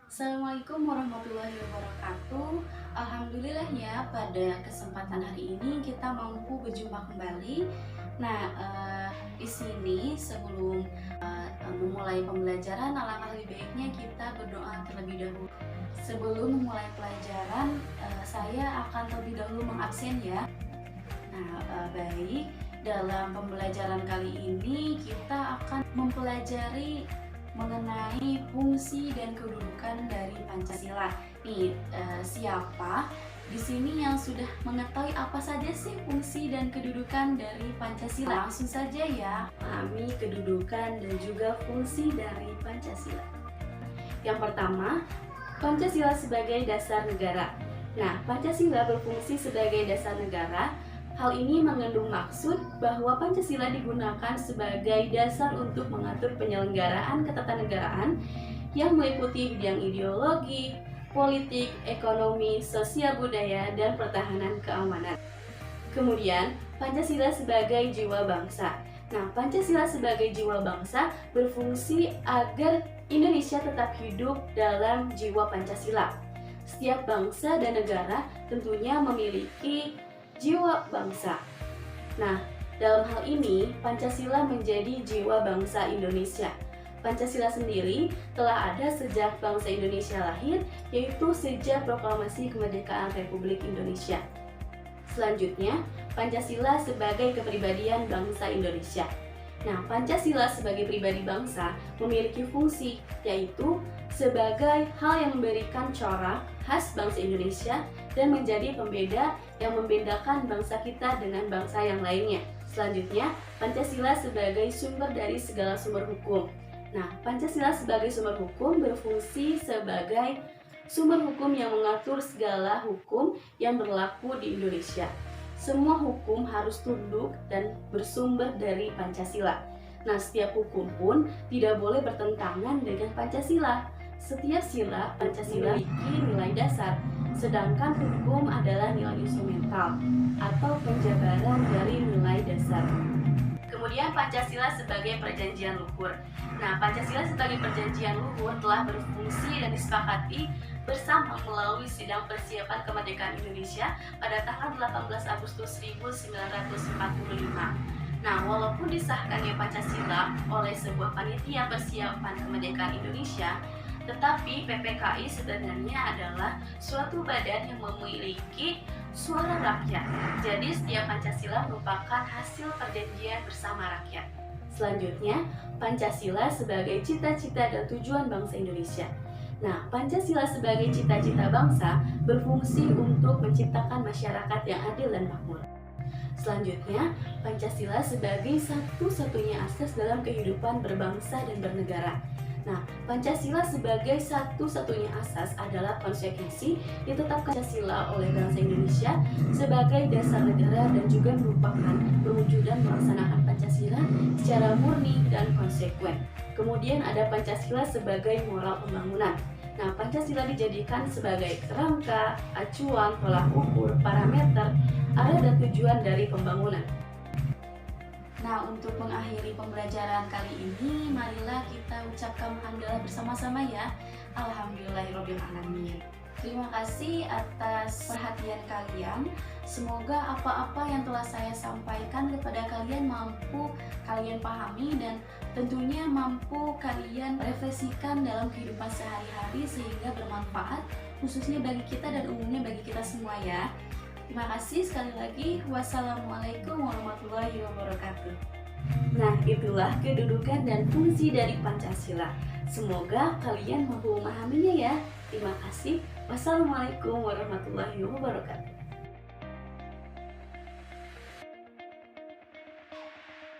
Assalamualaikum warahmatullahi wabarakatuh. Alhamdulillah ya, pada kesempatan hari ini kita mampu berjumpa kembali. Nah, di sini sebelum memulai pembelajaran, alangkah lebih baiknya kita berdoa terlebih dahulu. Sebelum memulai pelajaran, saya akan terlebih dahulu mengabsen ya. Nah, baik. Dalam pembelajaran kali ini kita akan mempelajari mengenai fungsi dan kedudukan dari Pancasila. Nih, siapa di sini yang sudah mengetahui apa saja sih fungsi dan kedudukan dari Pancasila? Langsung saja ya, pahami kedudukan dan juga fungsi dari Pancasila. Yang pertama, Pancasila sebagai dasar negara. Nah, Pancasila berfungsi sebagai dasar negara. Hal ini mengandung maksud bahwa Pancasila digunakan sebagai dasar untuk mengatur penyelenggaraan ketatanegaraan yang meliputi bidang ideologi, politik, ekonomi, sosial budaya, dan pertahanan keamanan. Kemudian, Pancasila sebagai jiwa bangsa. Nah, Pancasila sebagai jiwa bangsa berfungsi agar Indonesia tetap hidup dalam jiwa Pancasila. Setiap bangsa dan negara tentunya memiliki jiwa bangsa. Nah, dalam hal ini Pancasila menjadi jiwa bangsa Indonesia. Pancasila sendiri telah ada sejak bangsa Indonesia lahir, yaitu sejak proklamasi kemerdekaan Republik Indonesia. Selanjutnya, Pancasila sebagai kepribadian bangsa Indonesia. Nah, Pancasila sebagai pribadi bangsa memiliki fungsi, yaitu sebagai hal yang memberikan corak khas bangsa Indonesia dan menjadi pembeda yang membedakan bangsa kita dengan bangsa yang lainnya. Selanjutnya, Pancasila sebagai sumber dari segala sumber hukum. Nah, Pancasila sebagai sumber hukum berfungsi sebagai sumber hukum yang mengatur segala hukum yang berlaku di Indonesia. Semua hukum harus tunduk dan bersumber dari Pancasila. Nah, setiap hukum pun tidak boleh bertentangan dengan Pancasila. Setiap sila Pancasila memiliki nilai dasar, sedangkan hukum adalah nilai instrumental atau penjabaran dari nilai dasar. Kemudian Pancasila sebagai perjanjian luhur. Nah, Pancasila sebagai perjanjian luhur telah berfungsi dan disepakati bersama melalui Sidang Persiapan Kemerdekaan Indonesia pada tanggal 18 Agustus 1945. Nah, walaupun disahkannya Pancasila oleh sebuah panitia persiapan kemerdekaan Indonesia, tetapi PPKI sebenarnya adalah suatu badan yang memiliki suara rakyat. Jadi setiap Pancasila merupakan hasil perjanjian bersama rakyat. Selanjutnya, Pancasila sebagai cita-cita dan tujuan bangsa Indonesia. Nah, Pancasila sebagai cita-cita bangsa berfungsi untuk menciptakan masyarakat yang adil dan makmur. Selanjutnya, Pancasila sebagai satu-satunya asas dalam kehidupan berbangsa dan bernegara. Nah, Pancasila sebagai satu-satunya asas adalah konsekuensi ditetapkan Pancasila oleh bangsa Indonesia sebagai dasar negara dan juga merupakan perwujudan melaksanakan Pancasila secara murni dan konsekuen. Kemudian ada Pancasila sebagai moral pembangunan. Nah, Pancasila dijadikan sebagai kerangka, acuan, tolak ukur, parameter, arah dan tujuan dari pembangunan. Nah, untuk mengakhiri pembelajaran kali ini, marilah kita ucapkan alhamdulillah bersama-sama ya. Alhamdulillahirabbil alamin. Terima kasih atas perhatian kalian. Semoga apa-apa yang telah saya sampaikan kepada kalian mampu kalian pahami dan tentunya mampu kalian refleksikan dalam kehidupan sehari-hari sehingga bermanfaat khususnya bagi kita dan umumnya bagi kita semua ya. Terima kasih sekali lagi. Wassalamualaikum warahmatullahi wabarakatuh. Nah, itulah kedudukan dan fungsi dari Pancasila. Semoga kalian mampu memahaminya ya. Terima kasih. Wassalamualaikum warahmatullahi wabarakatuh.